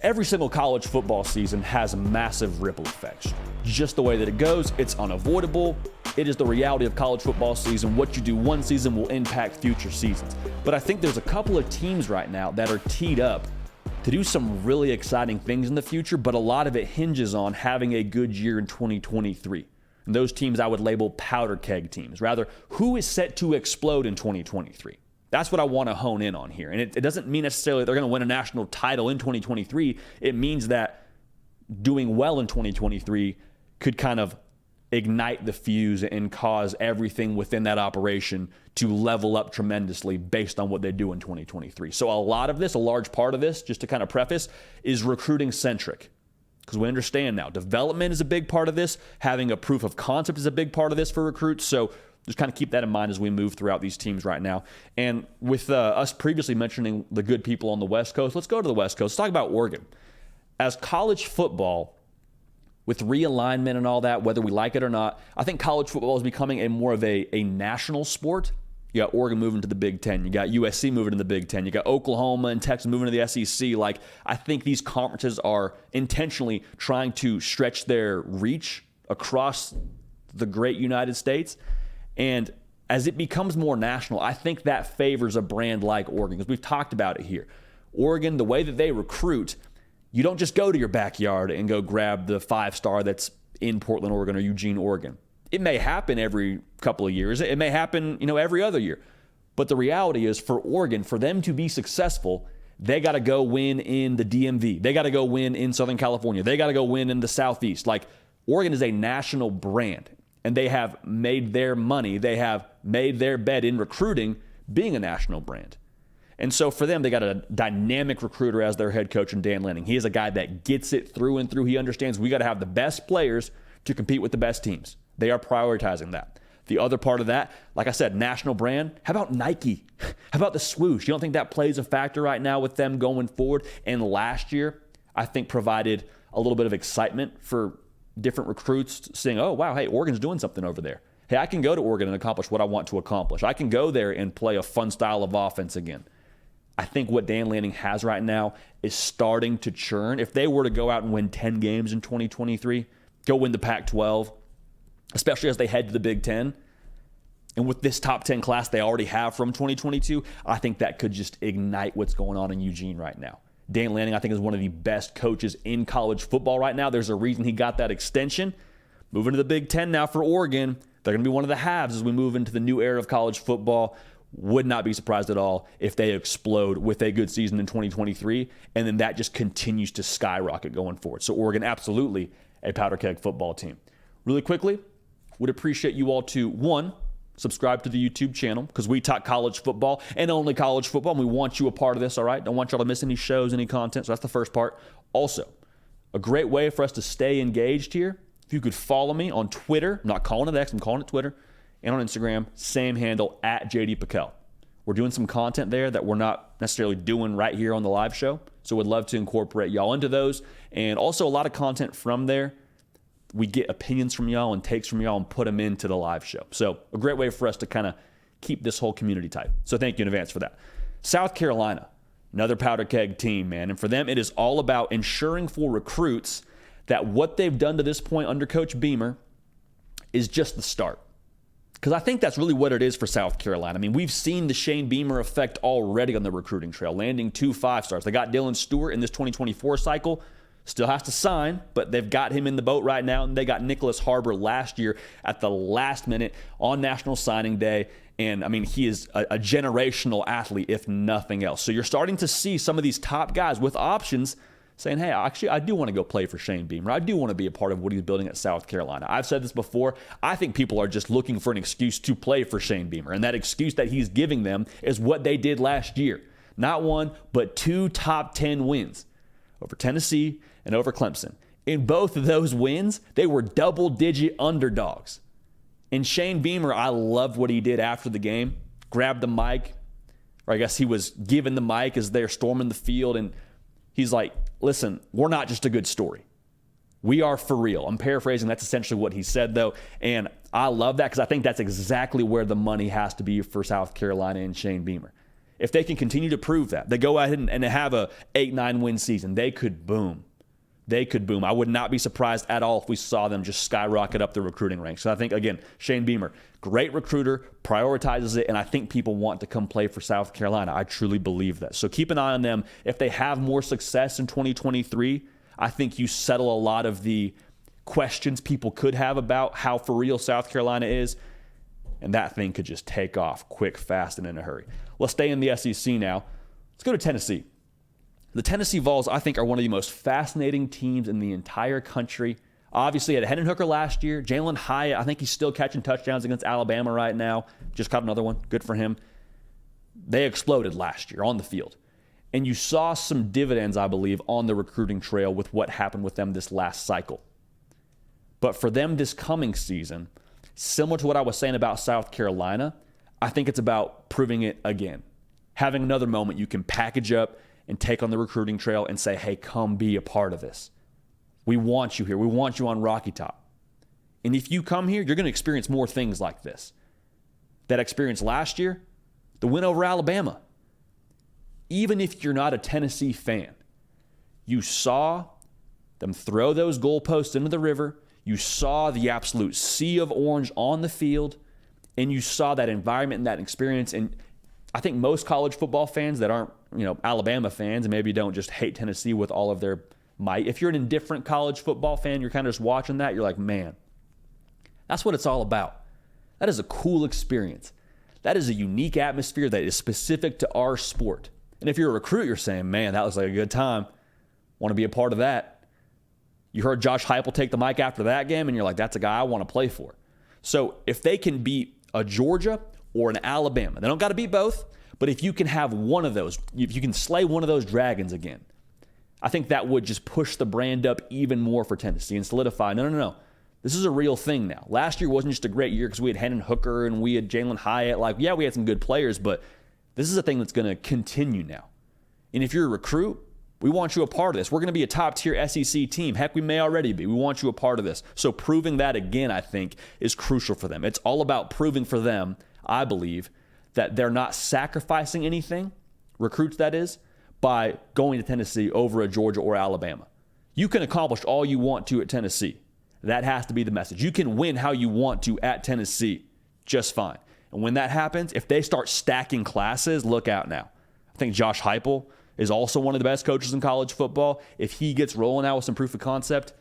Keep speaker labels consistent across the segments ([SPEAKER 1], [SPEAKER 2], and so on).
[SPEAKER 1] every single college football season has massive ripple effects. Just the way that it goes, it's unavoidable. It is the reality of college football season. What you do one season will impact future seasons. But I think there's a couple of teams right now that are teed up to do some really exciting things in the future, but a lot of it hinges on having a good year in 2023. And those teams I would label powder keg teams. Rather, who is set to explode in 2023? That's what I want to hone in on here. And it doesn't mean necessarily they're going to win a national title in 2023. It means that doing well in 2023 could kind of ignite the fuse and cause everything within that operation to level up tremendously based on what they do in 2023. So a lot of this, a large part of this, just to kind of preface, is recruiting centric. Because we understand now, development is a big part of this. Having a proof of concept is a big part of this for recruits. So just kind of keep that in mind as we move throughout these teams right now. And with us previously mentioning the good people on the West Coast, let's go to the West Coast. Let's talk about Oregon. As college football, with realignment and all that, whether we like it or not, I think college football is becoming a more of a national sport. You got Oregon moving to the Big Ten. You got USC moving to the Big Ten. You got Oklahoma and Texas moving to the SEC. Like, I think these conferences are intentionally trying to stretch their reach across the great United States. And as it becomes more national, I think that favors a brand like Oregon, because we've talked about it here. Oregon, the way that they recruit, you don't just go to your backyard and go grab the 5-star that's in Portland, Oregon, or Eugene, Oregon. It may happen every couple of years. It may happen, every other year. But the reality is, for Oregon, for them to be successful, they got to go win in the DMV. They got to go win in Southern California. They got to go win in the Southeast. Like, Oregon is a national brand, and they have made their money. They have made their bet in recruiting being a national brand. And so for them, they got a dynamic recruiter as their head coach in Dan Lanning. He is a guy that gets it through and through. He understands we got to have the best players to compete with the best teams. They are prioritizing that. The other part of that, like I said, national brand. How about Nike? How about the swoosh? You don't think that plays a factor right now with them going forward? And last year, I think provided a little bit of excitement for different recruits saying, oh, wow, hey, Oregon's doing something over there. Hey, I can go to Oregon and accomplish what I want to accomplish. I can go there and play a fun style of offense again. I think what Dan Lanning has right now is starting to churn. If they were to go out and win 10 games in 2023, go win the Pac-12, especially as they head to the Big Ten, and with this top 10 class they already have from 2022, I think that could just ignite what's going on in Eugene right now. Dan Lanning, I think, is one of the best coaches in college football right now. There's a reason he got that extension. Moving to the Big Ten now for Oregon, they're going to be one of the halves as we move into the new era of college football. Would not be surprised at all if they explode with a good season in 2023, and then that just continues to skyrocket going forward. So Oregon, absolutely a powder keg football team. Really quickly, would appreciate you all to, one, subscribe to the YouTube channel, because we talk college football and only college football, and we want you a part of this, all right? Don't want y'all to miss any shows, any content, so that's the first part. Also, a great way for us to stay engaged here, if you could follow me on Twitter. I'm not calling it X, I'm calling it Twitter. And on Instagram, same handle, at JD Piquel. We're doing some content there that we're not necessarily doing right here on the live show. So we'd love to incorporate y'all into those. And also a lot of content from there. We get opinions from y'all and takes from y'all and put them into the live show. So a great way for us to kind of keep this whole community tight. So thank you in advance for that. South Carolina, another powder keg team, man. And for them, it is all about ensuring for recruits that what they've done to this point under Coach Beamer is just the start. Because I think that's really what it is for South Carolina. I mean, we've seen the Shane Beamer effect already on the recruiting trail, landing 2 5-stars. They got Dylan Stewart in this 2024 cycle. Still has to sign, but they've got him in the boat right now. And they got Nicholas Harbor last year at the last minute on National Signing Day. And, I mean, he is a generational athlete, if nothing else. So you're starting to see some of these top guys with options saying, hey, actually, I do want to go play for Shane Beamer. I do want to be a part of what he's building at South Carolina. I've said this before. I think people are just looking for an excuse to play for Shane Beamer. And that excuse that he's giving them is what they did last year. Not 1, but 2 top 10 wins over Tennessee and over Clemson. In both of those wins, they were double-digit underdogs. And Shane Beamer, I loved what he did after the game. Grabbed the mic, or I guess he was given the mic as they're storming the field, and he's like, listen, we're not just a good story. We are for real. I'm paraphrasing. That's essentially what he said, though. And I love that because I think that's exactly where the money has to be for South Carolina and Shane Beamer. If they can continue to prove that, they go ahead and have a 8-9 win season, they could boom. They could boom. I would not be surprised at all if we saw them just skyrocket up the recruiting ranks. So I think, again, Shane Beamer, great recruiter, prioritizes it, and I think people want to come play for South Carolina. I truly believe that. So keep an eye on them. If they have more success in 2023, I think you settle a lot of the questions people could have about how for real South Carolina is, and that thing could just take off quick, fast, and in a hurry. Let's stay in the SEC now. Let's go to Tennessee. The Tennessee Vols, I think, are one of the most fascinating teams in the entire country. Obviously, had Hendon Hooker last year. Jalen Hyatt, I think he's still catching touchdowns against Alabama right now. Just caught another one. Good for him. They exploded last year on the field. And you saw some dividends, I believe, on the recruiting trail with what happened with them this last cycle. But for them this coming season, similar to what I was saying about South Carolina, I think it's about proving it again. Having another moment you can package up and take on the recruiting trail and say, hey, come be a part of this. We want you here. We want you on Rocky Top. And if you come here, you're going to experience more things like this. That experience last year, the win over Alabama. Even if you're not a Tennessee fan, you saw them throw those goalposts into the river. You saw the absolute sea of orange on the field, and you saw that environment and that experience. And I think most college football fans that aren't, Alabama fans and maybe don't just hate Tennessee with all of their might. If you're an indifferent college football fan, you're kind of just watching that, you're like, man, that's what it's all about. That is a cool experience. That is a unique atmosphere that is specific to our sport. And if you're a recruit, you're saying, man, that looks like a good time. Want to be a part of that. You heard Josh Heupel take the mic after that game, and you're like, that's a guy I want to play for. So if they can beat a Georgia or an Alabama, they don't got to beat both, but if you can have one of those, if you can slay one of those dragons again, I think that would just push the brand up even more for Tennessee and solidify, no. This is a real thing now. Last year wasn't just a great year because we had Hendon Hooker and we had Jalen Hyatt. We had some good players, but this is a thing that's going to continue now. And if you're a recruit, we want you a part of this. We're going to be a top-tier SEC team. Heck, we may already be. We want you a part of this. So proving that again, I think, is crucial for them. It's all about proving for them, I believe, that they're not sacrificing anything, recruits that is, by going to Tennessee over a Georgia or Alabama. You can accomplish all you want to at Tennessee. That has to be the message. You can win how you want to at Tennessee just fine. And when that happens, if they start stacking classes, look out now. I think Josh Heupel is also one of the best coaches in college football. If he gets rolling out with some proof of concept,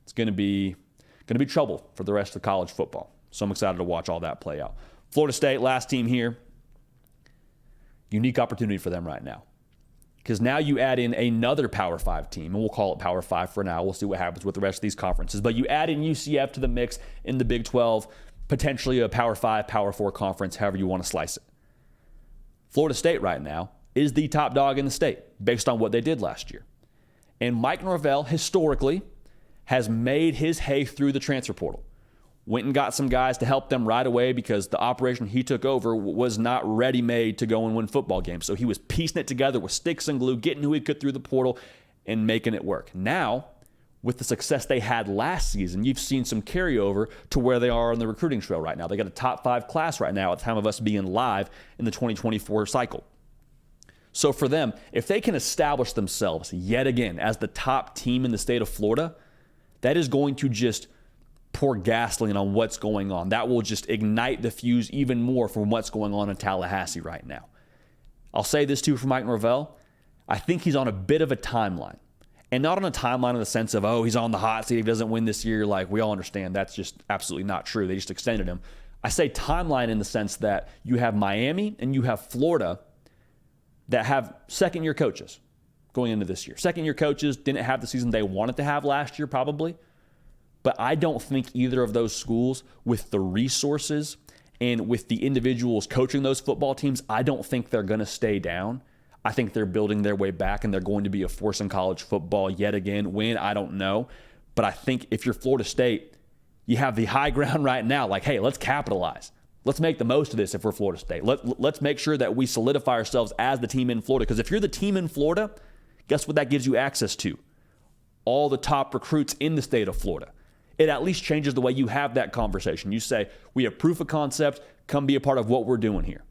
[SPEAKER 1] it's going to be trouble for the rest of college football. So I'm excited to watch all that play out. Florida State, last team here. Unique opportunity for them right now. Because now you add in another Power 5 team, and we'll call it Power 5 for now. We'll see what happens with the rest of these conferences. But you add in UCF to the mix in the Big 12, potentially a Power 5, Power 4 conference, however you want to slice it. Florida State right now is the top dog in the state based on what they did last year. And Mike Norvell, historically, has made his hay through the transfer portal. Went and got some guys to help them right away because the operation he took over was not ready-made to go and win football games. So he was piecing it together with sticks and glue, getting who he could through the portal and making it work. Now, with the success they had last season, you've seen some carryover to where they are on the recruiting trail right now. They got a top 5 class right now at the time of us being live in the 2024 cycle. So for them, if they can establish themselves yet again as the top team in the state of Florida, that is going to just pour gasoline on what's going on. That will just ignite the fuse even more from what's going on in Tallahassee right now. I'll say this too for Mike Norvell. I think he's on a bit of a timeline. And not on a timeline in the sense of, he's on the hot seat if he doesn't win this year. Like, we all understand that's just absolutely not true. They just extended him. I say timeline in the sense that you have Miami and you have Florida that have second-year coaches going into this year. Second-year coaches didn't have the season they wanted to have last year probably. But I don't think either of those schools, with the resources and with the individuals coaching those football teams, I don't think they're going to stay down. I think they're building their way back, and they're going to be a force in college football yet again. When, I don't know. But I think if you're Florida State, you have the high ground right now. Like, hey, let's capitalize. Let's make the most of this if we're Florida State. Let's make sure that we solidify ourselves as the team in Florida. Because if you're the team in Florida, guess what that gives you access to? All the top recruits in the state of Florida. It at least changes the way you have that conversation. You say, we have proof of concept, come be a part of what we're doing here.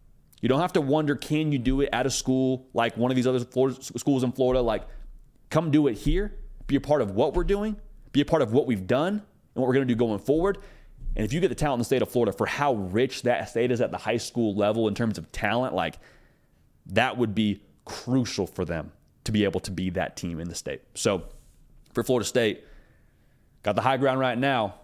[SPEAKER 1] You don't have to wonder, can you do it at a school like one of these other schools in Florida? Like, come do it here. Be a part of what we're doing. Be a part of what we've done and what we're going to do going forward. And if you get the talent in the state of Florida for how rich that state is at the high school level in terms of talent, like, that would be crucial for them to be able to be that team in the state. So for Florida State, got the high ground right now.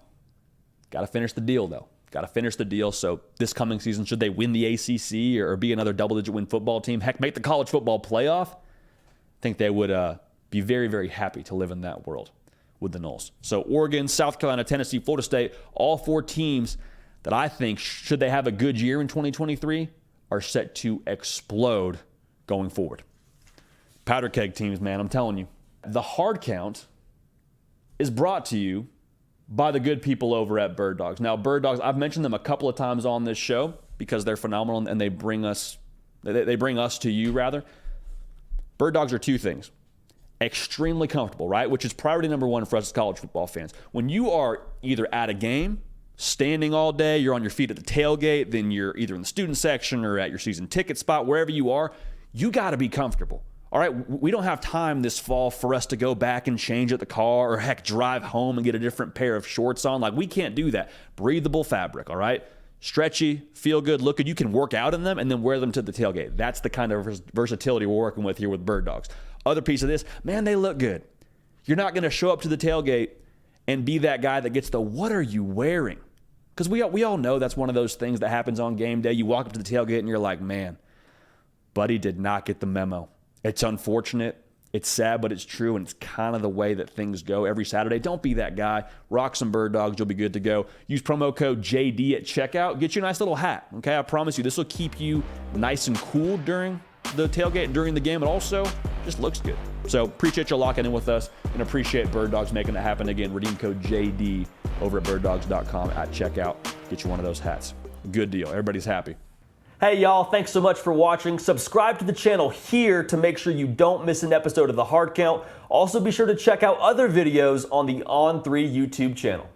[SPEAKER 1] Got to finish the deal, though. Got to finish the deal. So this coming season, should they win the ACC or be another double-digit win football team, heck, make the college football playoff, I think they would be very, very happy to live in that world with the Noles. So Oregon, South Carolina, Tennessee, Florida State, all 4 teams that I think, should they have a good year in 2023, are set to explode going forward. Powder keg teams, man, I'm telling you. The hard count is brought to you by the good people over at Bird Dogs. Now, Bird Dogs, I've mentioned them a couple of times on this show because they're phenomenal and they bring us to you, rather. Bird Dogs are 2 things. Extremely comfortable, right? Which is priority number 1 for us as college football fans. When you are either at a game, standing all day, you're on your feet at the tailgate, then you're either in the student section or at your season ticket spot, wherever you are, you got to be comfortable. All right, we don't have time this fall for us to go back and change at the car or, heck, drive home and get a different pair of shorts on. Like, we can't do that. Breathable fabric, all right? Stretchy, feel good, look good. You can work out in them and then wear them to the tailgate. That's the kind of versatility we're working with here with Bird Dogs. Other piece of this, man, they look good. You're not going to show up to the tailgate and be that guy that gets the, what are you wearing? Because we all know that's one of those things that happens on game day. You walk up to the tailgate and you're like, man, buddy did not get the memo. It's unfortunate. It's sad, but it's true, and it's kind of the way that things go every Saturday. Don't be that guy. Rock some Bird Dogs. You'll be good to go. Use promo code JD at checkout. Get you a nice little hat, okay? I promise you, this will keep you nice and cool during the tailgate and during the game. It also just looks good. So appreciate you locking in with us and appreciate Bird Dogs making it happen. Again, redeem code JD over at birddogs.com at checkout. Get you one of those hats. Good deal. Everybody's happy. Hey y'all, thanks so much for watching. Subscribe to the channel here to make sure you don't miss an episode of The Hard Count. Also be sure to check out other videos on the On3 YouTube channel.